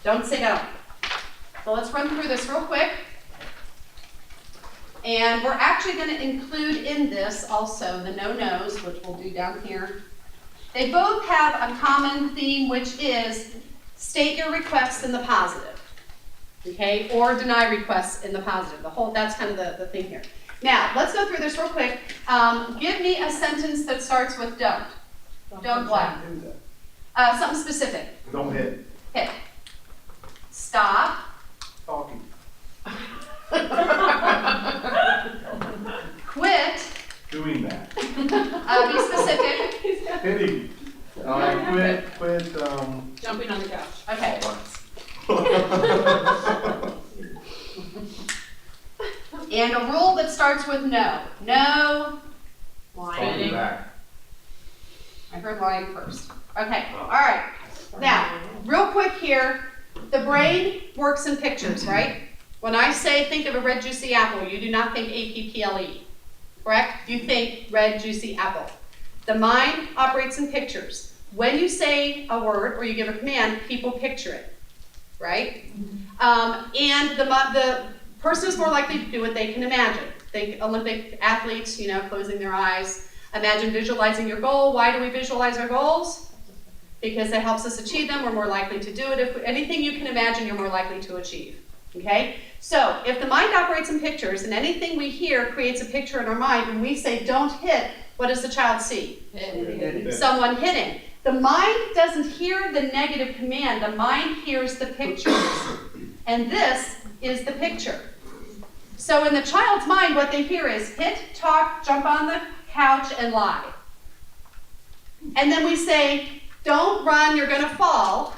Don't say no. So let's run through this real quick. And we're actually going to include in this also the no-nos, which we'll do down here. They both have a common theme, which is state your requests in the positive, okay, or deny requests in the positive. That's kind of the thing here. Now, let's go through this real quick. Give me a sentence that starts with don't. Don't what? Something specific. Don't hit. Hit. Stop. Talking. Quit. Doing that. Be specific. Hitting. Quit. Jumping on the couch. Okay. And a rule that starts with no. No. Talking back. I heard lying first. Okay. All right. Now, real quick here, the brain works in pictures, right? When I say think of a red juicy apple, you do not think A-P-P-L-E, correct? You think red juicy apple. The mind operates in pictures. When you say a word or you give a command, people picture it, right? And the person is more likely to do what they can imagine. Think Olympic athletes, closing their eyes. Imagine visualizing your goal. Why do we visualize our goals? Because it helps us achieve them. We're more likely to do it. If anything you can imagine, you're more likely to achieve. Okay? So if the mind operates in pictures and anything we hear creates a picture in our mind, when we say don't hit, what does the child see? Someone hitting. The mind doesn't hear the negative command. The mind hears the pictures. And this is the picture. So in the child's mind, what they hear is hit, talk, jump on the couch, and lie. And then we say, don't run, you're going to fall.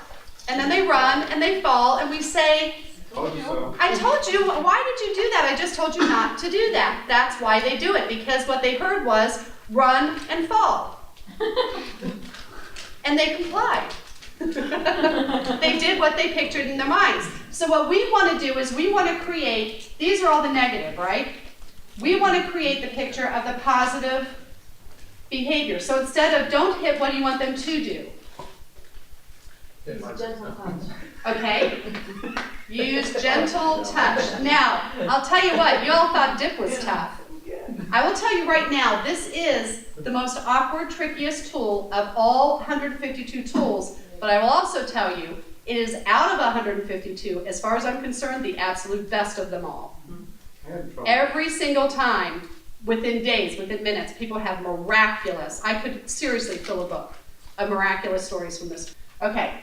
And then they run and they fall, and we say, I told you, why did you do that? I just told you not to do that. That's why they do it, because what they heard was run and fall. And they complied. They did what they pictured in their minds. So what we want to do is we want to create, these are all the negative, right? We want to create the picture of the positive behavior. So instead of don't hit, what do you want them to do? Gentle touch. Okay? Use gentle touch. Now, I'll tell you what, you all thought dip was tough. I will tell you right now, this is the most awkward, trickiest tool of all 152 tools, but I will also tell you, it is out of 152, as far as I'm concerned, the absolute best of them all. Every single time, within days, within minutes, people have miraculous, I could seriously fill a book of miraculous stories from this. Okay,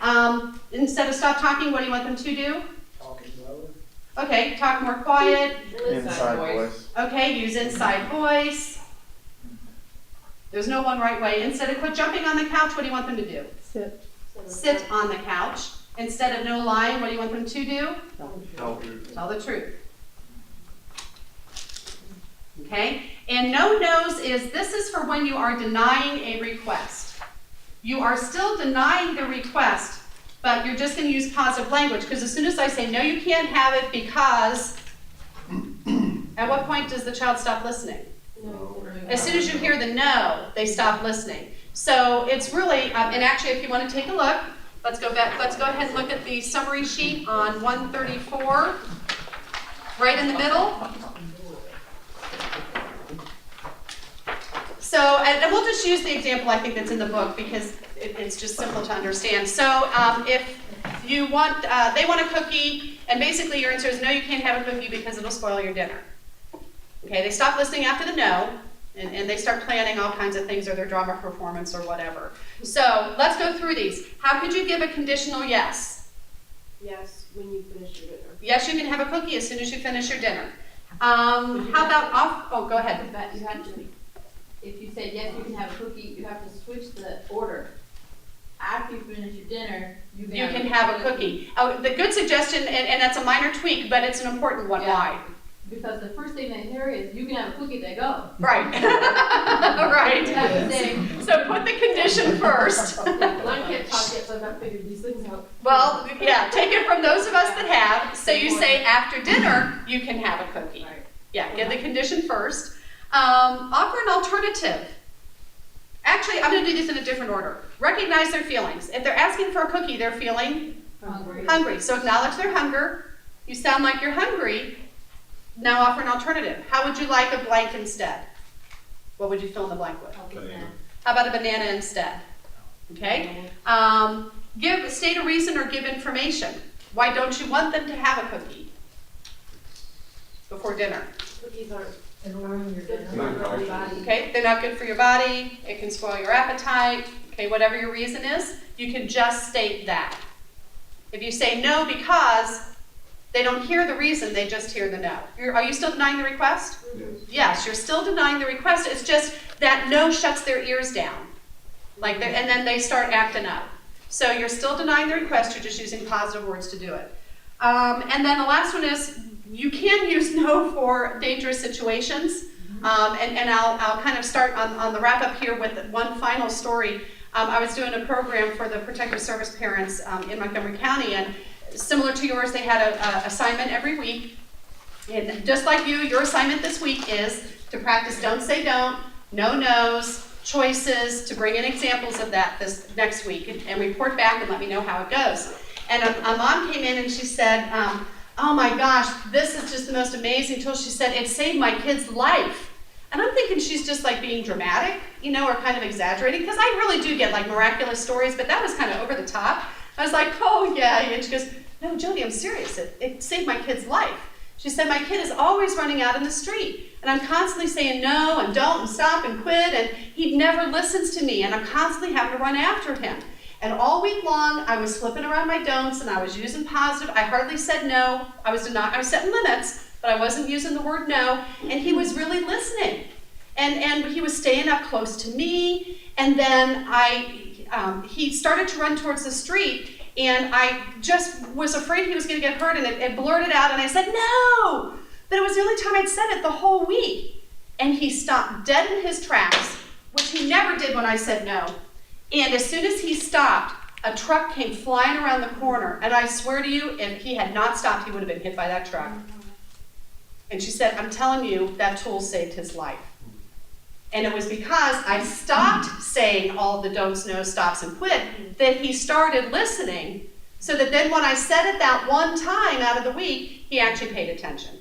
instead of stop talking, what do you want them to do? Talking louder. Okay, talk more quiet. Inside voice. Okay, use inside voice. There's no one right way. Instead of quit jumping on the couch, what do you want them to do? Sit. Sit on the couch. Instead of no lying, what do you want them to do? Tell Tell the truth. Okay? And no-nos this is for when you are denying a request. You are still denying the request, but you're just going to use positive language, because as soon as I say, no, you can't have it because, at what point does the child stop listening? As soon as you hear the no, they stop listening. So it's really, and actually if you want to take a look, let's go ahead and look at the summary sheet on 134, right in the middle. So, and we'll just use the example I think that's in the book because it's just simple to understand. So if you want, they want a cookie, and basically your answer is no, you can't have a cookie because it'll spoil your dinner. Okay, they stop listening after the no, and they start planning all kinds of things or their drama performance or whatever. So let's go through these. How could you give a conditional yes? Yes, when you finish your dinner. Yes, you can have a cookie as soon as you finish your dinner. How about off? Oh, go ahead. But you have to, if you say yes, you can have a cookie, you have to switch the order. After you finish your dinner, you can have a cookie. Oh, the good suggestion, and that's a minor tweak, but it's an important one. Yeah. Why? Because the first thing they hear is you can have a cookie, they go. Right. Right. You have to say, So put the condition first. I can't talk yet, so I've got to figure these things out. Well, yeah, take it from those of us that have. So you say after dinner, you can have a cookie. Right. Yeah, give the condition first. Offer an alternative. Actually, I'm going to do this in a different order. Recognize their feelings. If they're asking for a cookie, they're feeling Hungry. So acknowledge their hunger. You sound like you're hungry. Now offer an alternative. How would you like a blank instead? What would you fill in the blank with? How about a banana instead? Okay. State a reason or give information. Why don't you want them to have a cookie before dinner? Cookies aren't good dinner. for your body. Okay, they're not good for your body. It can spoil your appetite. Okay, whatever your reason is, you can just state that. If you say no because they don't hear the reason, they just hear the no. Are you still denying the request? Yes. Yes, you're still denying the request. It's just that no shuts their ears down. And then they start acting up. So you're still denying the request, you're just using positive words to do it. And then the last one is, you can use no for dangerous situations. And I'll kind of start on the wrap up here with one final story. I was doing a program for the protective service parents in Montgomery County, and similar to yours, they had an assignment every week. And just like you, your assignment this week is to practice don't say don't, no no's, choices, to bring in examples of that this next week and report back and let me know how it goes. And a mom came in and she said, oh my gosh, this is just the most amazing tool. She said, it saved my kid's life. And I'm thinking she's just like being dramatic, or kind of exaggerating, because I really do get like miraculous stories, but that was kind of over the top. I was like, oh yeah, and she goes, no, Jody, I'm serious, it saved my kid's life. She said, my kid is always running out in the street, and I'm constantly saying no and don't and stop and quit, and he never listens to me, and I'm constantly having to run after him. And all week long, I was flipping around my don'ts, and I was using positive. I hardly said no. I was setting limits, but I wasn't using the word no, and he was really listening. And he was staying up close to me, and then he started to run towards the street, and I just was afraid he was going to get hurt, and it blurted out, and I said, no! But it was the only time I'd said it the whole week. And he stopped dead in his tracks, which he never did when I said no. And as soon as he stopped, a truck came flying around the corner, and I swear to you, if he had not stopped, he would have been hit by that truck. And she said, I'm telling you, that tool saved his life. And it was because I stopped saying all the don'ts, no's, stops, and quit that he started listening, so that then when I said it that one time out of the week, he actually paid attention.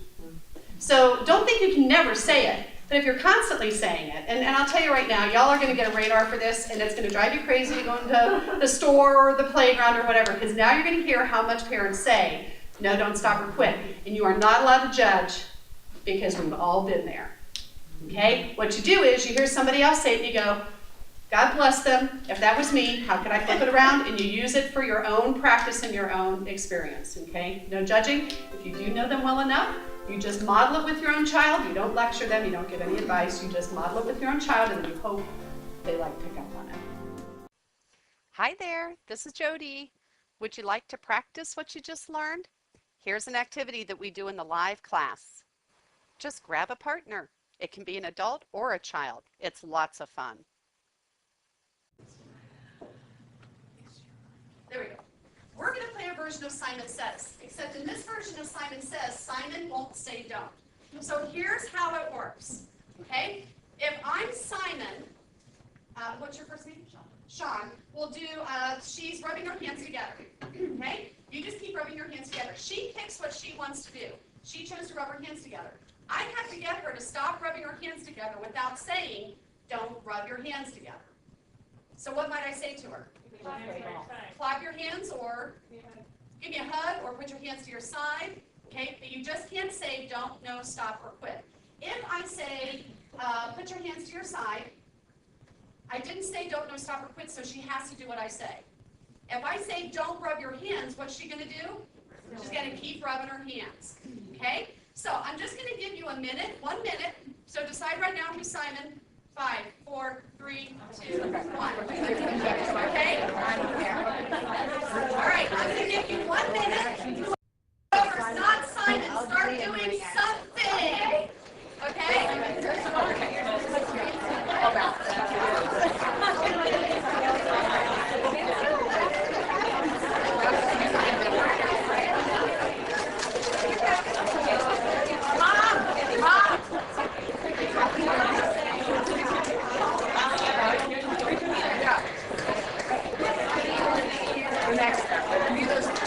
So don't think you can never say it, but if you're constantly saying it, and I'll tell you right now, y'all are going to get a radar for this, and it's going to drive you crazy to go into the store or the playground or whatever, because now you're going to hear how much parents say, no, don't stop or quit. And you are not allowed to judge, because we've all been there. Okay? What you do is you hear somebody else say it and you go, God bless them. If that was me, how could I flip it around? And you use it for your own practice and your own experience. Okay? No judging. If you do know them well enough, you just model it with your own child. You don't lecture them. You don't give any advice. You just model it with your own child, and you hope they pick up on it. Hi there. This is Jody. Would you like to practice what you just learned? Here's an activity that we do in the live class. Just grab a partner. It can be an adult or a child. It's lots of fun. There we go. We're going to play a version of Simon Says, except in this version of Simon Says, Simon won't say don't. So here's how it works, okay? If I'm Simon, what's your first name? Sean. We'll do, she's rubbing her hands together, okay? You just keep rubbing your hands together. She picks what she wants to do. She chose to rub her hands together. I have to get her to stop rubbing her hands together without saying, don't rub your hands together. So what might I say to her? Clap your hands, or give me a hug, or put your hands to your side. Okay, but you just can't say don't, no, stop, or quit. If I say put your hands to your side, I didn't say don't, no, stop, or quit, so she has to do what I say. If I say don't rub your hands, what's she going to do? She's going to keep rubbing her hands. Okay, so I'm just going to give you 1 minute. So decide right now who's Simon. 5, 4, 3, 2, 1. Okay? All right, I'm going to give you 1 minute. Whoever's not Simon, start doing something. Okay? Next.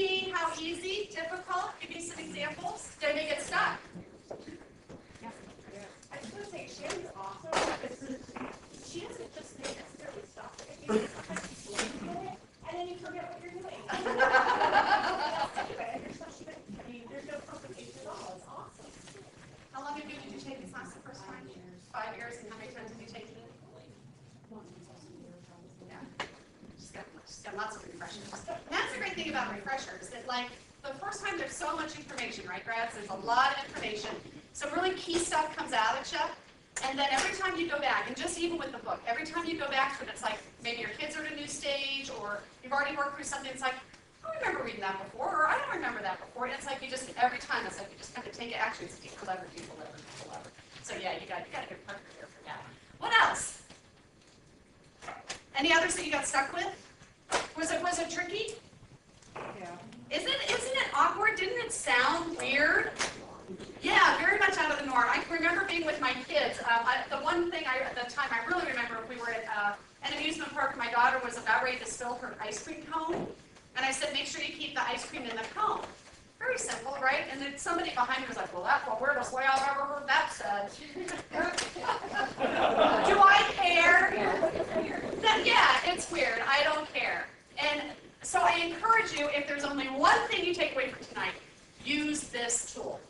me how easy, difficult? Give me some examples. Did they get stuck? I was gonna say, Sherry's awesome, because she doesn't just necessarily stop it. You sometimes you do it, and then you forget what you're doing. There's no complication at all, it's awesome. How long ago did you take this class the first time? 5 years, and how many times have you taken it? Yeah. Just got lots of refreshers. And that's the great thing about refreshers, that like, the first time there's so much information, right, grads? There's a lot of information. Some really key stuff comes out at you. And then every time you go back, and just even with the book, every time you go back to it, it's like maybe your kids are at a new stage, or you've already worked through something. It's like, I don't remember reading that before, or I don't remember that before. And it's like you just, every time, it's like you just kind of take it. Actually, it's clever. So yeah, you got a good partner there for that. What else? Any others that you got stuck with? Was it tricky? Yeah. Isn't it awkward? Didn't it sound weird? Yeah, very much out of the norm. I can remember being with my kids. The one thing at the time I really remember, we were at an amusement park. My daughter was about ready to spill her ice cream cone, and I said, make sure you keep the ice cream in the cone. Very simple, right? And then somebody behind me was like, well, that's the weirdest way I've ever heard that said. Do I care? Yeah, it's weird. I don't care. And so I encourage you, if there's only one thing you take away from tonight, use this tool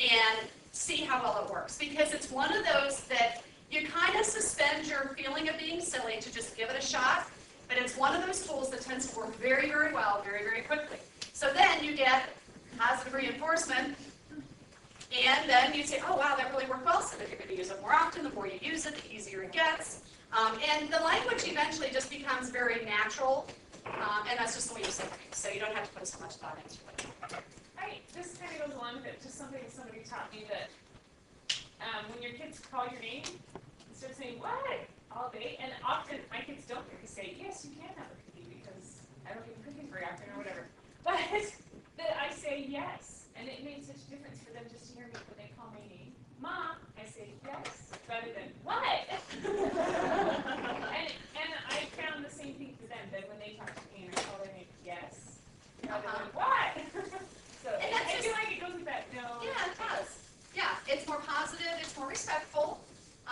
and see how well it works. Because it's one of those that you kind of suspend your feeling of being silly to just give it a shot. But it's one of those tools that tends to work very, very well, very, very quickly. So then you get positive reinforcement, and then you say, oh, wow, that really worked well. So then you're going to use it more often. The more you use it, the easier it gets. And the language eventually just becomes very natural, and that's just the way you say things. So you don't have to put so much thought into it. This kind of goes along with it, just something somebody taught me that when your kids call your name, instead of saying, what, all day, and often my kids don't get to say, yes, you can have a cookie because I don't get cookies very often or whatever. But that I say yes, and it made such a difference for them just to hear me when they call my name. Mom, I say yes, rather than what? and I found the same thing for them, that when they talk to me and I call their name yes, rather than what? So And that's I feel like it goes with that no. Yeah, it does. Yeah, it's more positive, it's more respectful,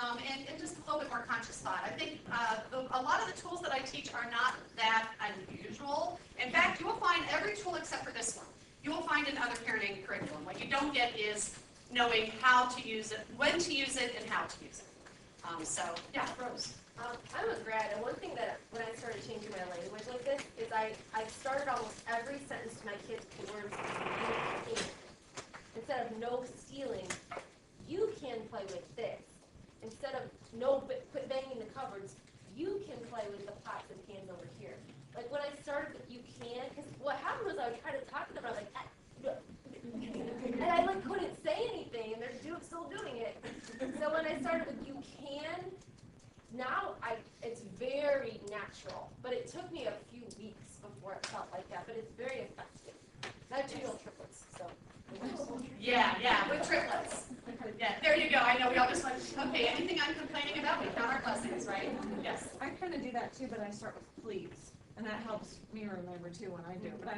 and just a little bit more conscious thought. I think a lot of the tools that I teach are not that unusual. In fact, you will find every tool except for this one. You will find in other parenting curriculum. What you don't get is knowing how to use it, when to use it, and how to use it. So, yeah, Rose. I'm a grad, and one thing that when I started changing my language like this is I started almost every sentence to my kids with the words "you." Instead of no stealing, you can play with this. Instead of no quit banging the cupboards, you can play with the pots and pans over here. Like when I started with you can, because what happened was I would try to talk to them, I was like, and I like couldn't say anything, and they're still doing it. So when I started with you can, now it's very natural, but it took me a few weeks before it felt like that, but it's very effective. And I have 2 little triplets, so. Yeah, with triplets. Yeah, there you go. I know we all just like, okay, anything I'm complaining about, we count our blessings, right? Yes. I kind of do that too, but I start with please, and that helps me remember too when I do it. But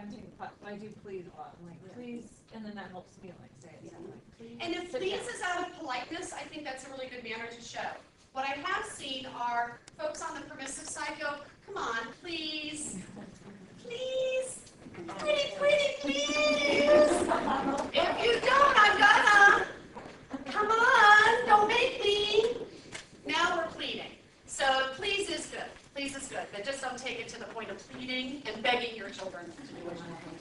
I do please a lot. I'm like, please, and then that helps me like say it. So I'm like, please. And if please is out of politeness, I think that's a really good manner to show. What I have seen are folks on the permissive side go, come on, please, please, pretty, please. If you don't, I'm gonna. Come on, don't make me. Now we're pleading. So please is good. Please is good. But just don't take it to the point of pleading and begging your children to do what you want them